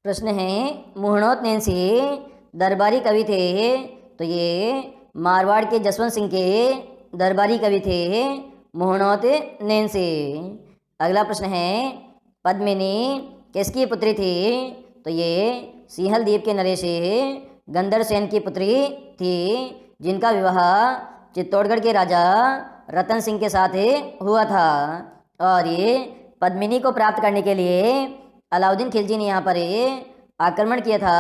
प्रश्न है, मुहणोत नैनसी दरबारी कवि थे, तो ये मारवाड़ के जसवंत सिंह के दरबारी कवि थे मुहणोत नैनसी। अगला प्रश्न है, पद्मिनी किसकी पुत्री थी? तो ये सिंहल द्वीप के नरेश गंधर सेन की पुत्री थी, जिनका विवाह चित्तौड़गढ़ के राजा रतन सिंह के साथ हुआ था। और ये पद्मिनी को प्राप्त करने के लिए अलाउद्दीन खिलजी ने यहाँ पर आक्रमण किया था,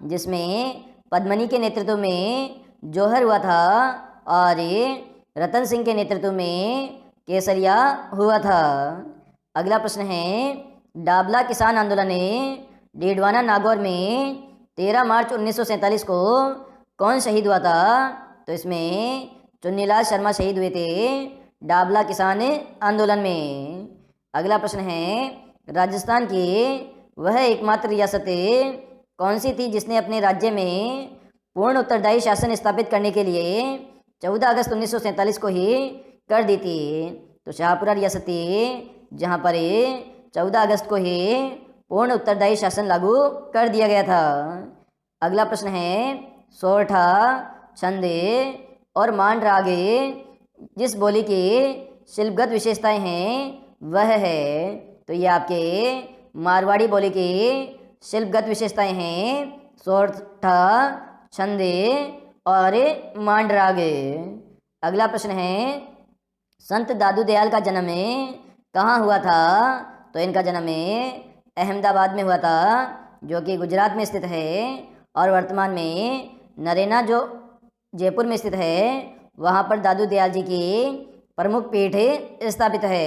जिसमें पद्मिनी के नेतृत्व में जौहर हुआ था और रतन सिंह के नेतृत्व में केसरिया हुआ था। अगला प्रश्न है, डाबला किसान आंदोलन डीडवाना नागौर में 13 मार्च 1947 को कौन शहीद हुआ था? तो इसमें चुन्नीलाल शर्मा शहीद हुए थे डाबला किसान आंदोलन में। अगला प्रश्न है, राजस्थान की वह एकमात्र रियासत कौन सी थी जिसने अपने राज्य में पूर्ण उत्तरदायी शासन स्थापित करने के लिए 14 अगस्त 1947 को ही कर दी थी? तो शाहपुरा रियासत थी, जहाँ पर 14 अगस्त को ही पूर्ण उत्तरदायी शासन लागू कर दिया गया था। अगला प्रश्न है, सोरठा, छंदे और मान रागे जिस बोली की शिल्पगत विशेषताएं हैं वह है? तो ये आपके मारवाड़ी बोली की शिल्पगत विशेषताएं हैं सोरठा, छंदे और मांडराग। अगला प्रश्न है, संत दादू दयाल का जन्म कहाँ हुआ था? तो इनका जन्म अहमदाबाद में हुआ था, जो कि गुजरात में स्थित है, और वर्तमान में नरेना जो जयपुर में स्थित है वहाँ पर दादू दयाल जी की प्रमुख पीठ स्थापित है।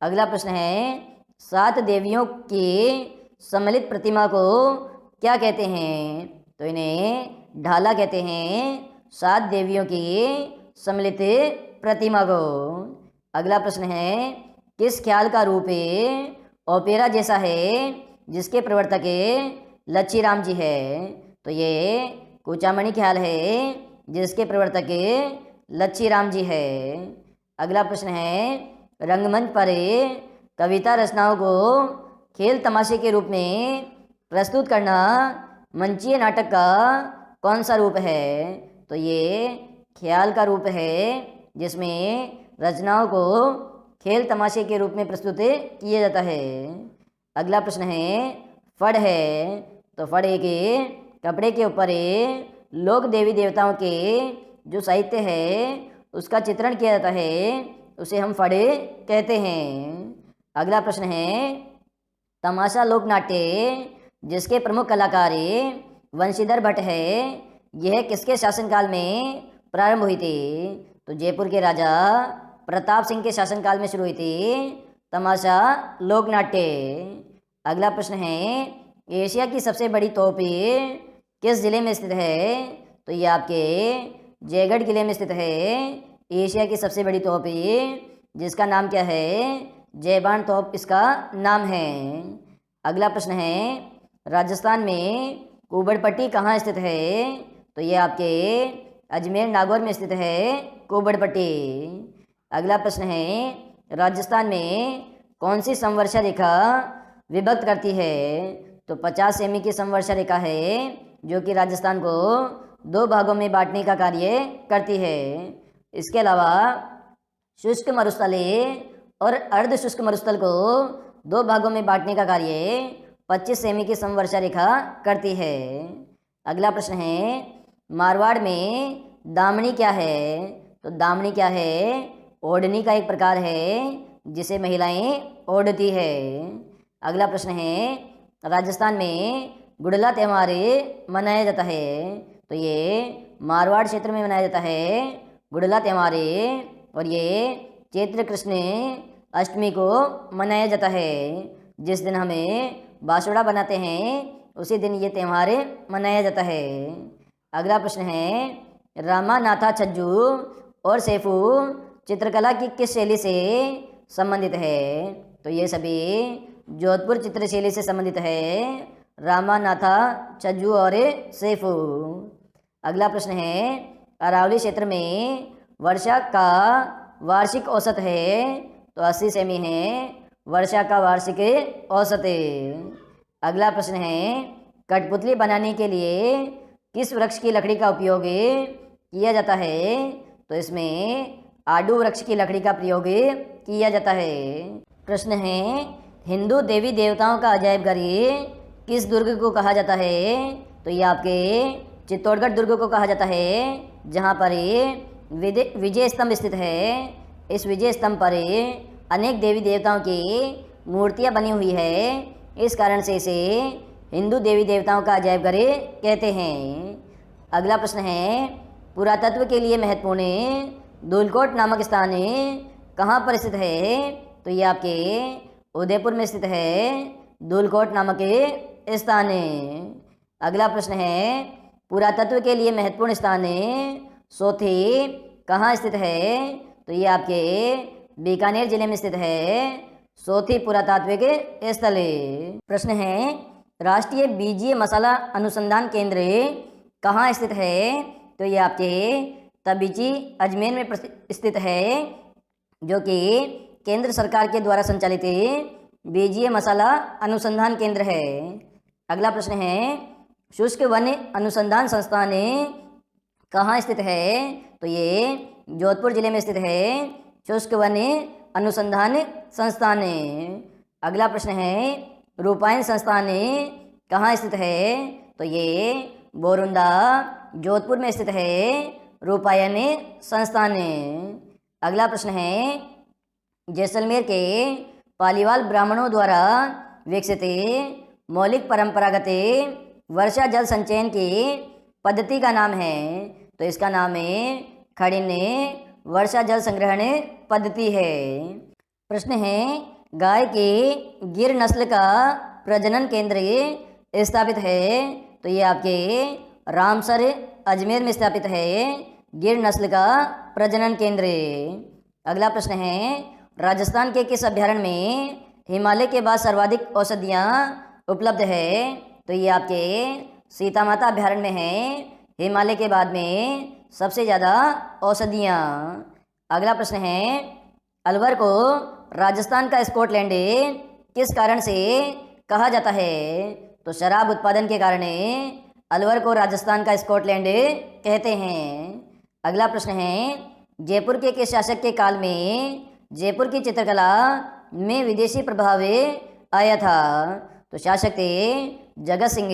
अगला प्रश्न है, 7 देवियों की सम्मिलित प्रतिमा को क्या कहते हैं? तो इन्हें ढाला कहते हैं, 7 देवियों की सम्मिलित प्रतिमा को। अगला प्रश्न है, किस ख्याल का रूप ओपेरा जैसा है जिसके प्रवर्तक लच्छी राम जी है? तो ये कूचामणि ख्याल है, जिसके प्रवर्तक लच्छी राम जी है। अगला प्रश्न है, रंगमंच पर कविता रचनाओं को खेल तमाशे के रूप में प्रस्तुत करना मंचीय नाटक का कौन सा रूप है? तो ये ख्याल का रूप है, जिसमें रचनाओं को खेल तमाशे के रूप में प्रस्तुत किया जाता है। अगला प्रश्न है, फड़ है, तो फड़ एक कपड़े के ऊपर लोक देवी देवताओं के जो साहित्य है उसका चित्रण किया जाता है, उसे हम फड़ कहते हैं। अगला प्रश्न है, तमाशा लोक नाट्य जिसके प्रमुख कलाकार वंशीधर भट्ट है, यह किसके शासनकाल में प्रारंभ हुई थी? तो जयपुर के राजा प्रताप सिंह के शासनकाल में शुरू हुई थी तमाशा लोक नाट्य। अगला प्रश्न है, एशिया की सबसे बड़ी तोप किस जिले में स्थित है? तो ये आपके जयगढ़ किले में स्थित है एशिया की सबसे बड़ी तोप, जिसका नाम क्या है? जयबान तोप इसका नाम है। अगला प्रश्न है, राजस्थान में कुबड़पट्टी कहाँ स्थित है? तो ये आपके अजमेर नागौर में स्थित है कुबड़पट्टी। अगला प्रश्न है, राजस्थान में कौन सी संवर्षा रेखा विभक्त करती है? तो 50 सेमी की संवर्षा रेखा है, जो कि राजस्थान को 2 भागों में बांटने का कार्य करती है। इसके अलावा शुष्क मरुस्थल और अर्ध शुष्क मरुस्थल को 2 भागों में बांटने का कार्य 25 सेमी की संवर्षा रेखा करती है। अगला प्रश्न है, मारवाड़ में दामनी क्या है? तो दामनी क्या है? ओढ़नी का एक प्रकार है जिसे महिलाएं ओढ़ती है। अगला प्रश्न है, राजस्थान में गुड़ला त्यौहार मनाया जाता है, तो ये मारवाड़ क्षेत्र में मनाया जाता है गुड़ला त्यौहार, और ये चैत्र कृष्ण अष्टमी को मनाया जाता है। जिस दिन हमें बासुड़ा बनाते हैं उसी दिन ये त्यौहार मनाया जाता है। अगला प्रश्न है, रामानाथा छज्जू और सैफू चित्रकला की किस शैली से संबंधित है? तो ये सभी जोधपुर चित्रशैली से संबंधित है, रामानाथा छज्जू और सैफू। अगला प्रश्न है, अरावली क्षेत्र में वर्षा का वार्षिक औसत है? तो 80 सेमी है वर्षा का वार्षिक औसत। अगला प्रश्न है, कठपुतली बनाने के लिए किस वृक्ष की लकड़ी का उपयोग किया जाता है? तो इसमें आड़ू वृक्ष की लकड़ी का प्रयोग किया जाता है। प्रश्न है, हिंदू देवी देवताओं का अजायब घर किस दुर्ग को कहा जाता है? तो ये आपके चित्तौड़गढ़ दुर्ग को कहा जाता है, जहाँ पर विजय स्तंभ स्थित है। इस विजय स्तंभ पर अनेक देवी देवताओं की मूर्तियाँ बनी हुई है। इस कारण से इसे हिंदू देवी देवताओं का अजायब घर कहते हैं। अगला प्रश्न है, पुरातत्व के लिए महत्वपूर्ण धूलकोट नामक स्थान कहाँ पर स्थित है? तो ये आपके उदयपुर में स्थित है, धूलकोट नामक स्थान। अगला प्रश्न है, पुरातत्व के लिए महत्वपूर्ण स्थान सोथी कहाँ स्थित है? तो ये आपके बीकानेर जिले में स्थित है, सोथी पुरातात्विक स्थल। प्रश्न है, राष्ट्रीय बीजीय मसाला अनुसंधान केंद्र कहाँ स्थित है? तो ये आपके तबीची अजमेर में स्थित है, जो कि केंद्र सरकार के द्वारा संचालित बीजीय मसाला अनुसंधान केंद्र है। अगला प्रश्न है, शुष्क वन अनुसंधान संस्थान कहाँ स्थित है? तो ये जोधपुर जिले में स्थित है, शुष्क वन अनुसंधान संस्थान। अगला प्रश्न है, रूपायन संस्थान कहाँ स्थित है? तो ये बोरुंदा जोधपुर में स्थित है, रूपायन संस्थान। अगला प्रश्न है, जैसलमेर के पालीवाल ब्राह्मणों द्वारा विकसित मौलिक परंपरागत वर्षा जल संचयन की पद्धति का नाम है। तो इसका नाम है खड़िन वर्षा जल संग्रहण पद्धति है। प्रश्न है, गाय के गिर नस्ल का प्रजनन केंद्र स्थापित है? तो ये आपके रामसर अजमेर में स्थापित है, गिर नस्ल का प्रजनन केंद्र। अगला प्रश्न है, राजस्थान के किस अभ्यारण्य में हिमालय के बाद सर्वाधिक औषधियाँ उपलब्ध है? तो ये आपके सीता माता अभ्यारण्य में है, हिमालय के बाद में सबसे ज़्यादा औषधियाँ। अगला प्रश्न है, अलवर को राजस्थान का स्कॉटलैंड किस कारण से कहा जाता है? तो शराब उत्पादन के कारण अलवर को राजस्थान का स्कॉटलैंड कहते हैं। अगला प्रश्न है, जयपुर के किस शासक के काल में जयपुर की चित्रकला में विदेशी प्रभाव आया था? तो शासक थे जगत सिंह,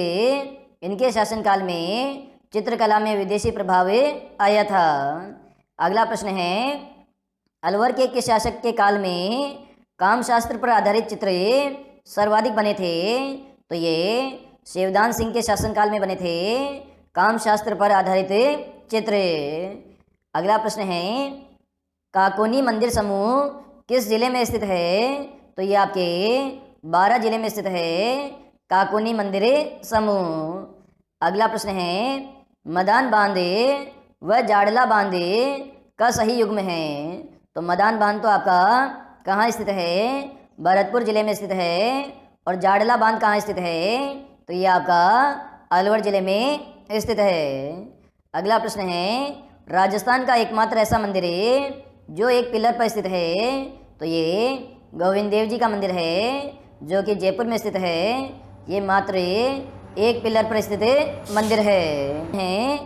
इनके शासनकाल में चित्रकला में विदेशी प्रभाव आया था। अगला प्रश्न है, अलवर के किस शासक के काल में कामशास्त्र पर आधारित चित्र सर्वाधिक बने थे? तो ये शिवदान सिंह के शासनकाल में बने थे, कामशास्त्र पर आधारित चित्र। अगला प्रश्न है, काकोनी मंदिर समूह किस जिले में स्थित है? तो ये आपके 12 जिले में स्थित है, काकोनी मंदिर समूह। अगला प्रश्न है, मदान बांध व जाडला बांध का सही युग्म है? तो मदान बांध तो आपका कहाँ स्थित है? भरतपुर जिले में स्थित है। और जाडला बांध कहाँ स्थित है? तो ये आपका अलवर जिले में स्थित है। अगला प्रश्न है, राजस्थान का एकमात्र ऐसा मंदिर जो एक पिलर पर स्थित है? तो ये गोविंद देव जी का मंदिर है, जो कि जयपुर में स्थित है। ये मात्र एक पिलर पर स्थित मंदिर है।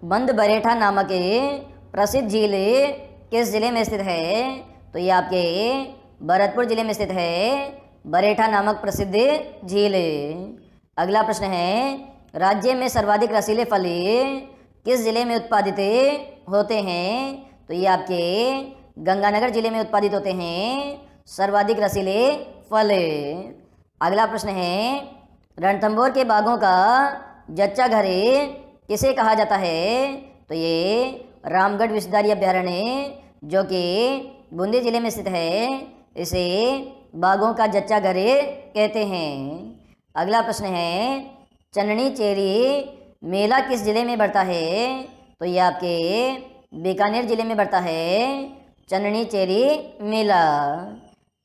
बंद बरेठा नामक प्रसिद्ध झील किस जिले में स्थित है? तो ये आपके भरतपुर जिले में स्थित है, बरेठा नामक प्रसिद्ध झील। अगला प्रश्न है, राज्य में सर्वाधिक रसीले फल किस जिले में उत्पादित होते हैं? तो ये आपके गंगानगर जिले में उत्पादित होते हैं सर्वाधिक रसीले फल। अगला प्रश्न है, रणथंभौर के बागों का जच्चा घर किसे कहा जाता है? तो ये रामगढ़ विषधारी अभ्यारण्य, जो कि बूंदी जिले में स्थित है, इसे बागों का जच्चा घर कहते हैं। अगला प्रश्न है, चननी चेरी मेला किस जिले में बढ़ता है? तो ये आपके बीकानेर जिले में बढ़ता है, चननी चेरी मेला।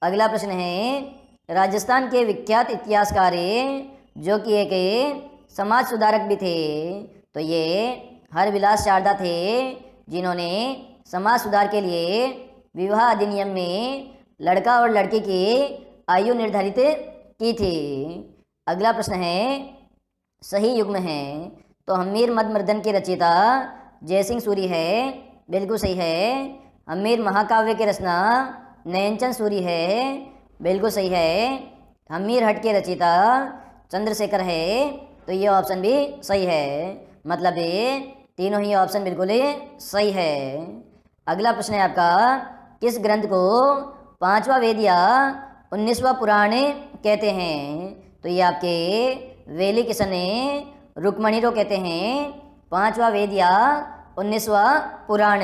अगला प्रश्न है, राजस्थान के विख्यात इतिहासकार जो कि एक समाज सुधारक भी थे, तो ये हरविलास शारदा थे, जिन्होंने समाज सुधार के लिए विवाह अधिनियम में लड़का और लड़की की आयु निर्धारित की थी। अगला प्रश्न है, सही युग्म है। तो हम्मीर मद मर्दन के रचयिता जयसिंह सूरी है, बिल्कुल सही है। हम्मीर महाकाव्य के रचना नयनचंद सूरी है, बिल्कुल सही है। हम्मीर हट के रचयिता चंद्रशेखर है, तो ये ऑप्शन भी सही है। मतलब ये तीनों ही ऑप्शन बिल्कुल ही सही है। अगला प्रश्न है आपका, किस ग्रंथ को पांचवा वेद या 19वां पुराण कहते हैं? तो ये आपके वेली किशन रुक्मणी रो कहते हैं, पांचवा वेद या 19वां पुराण।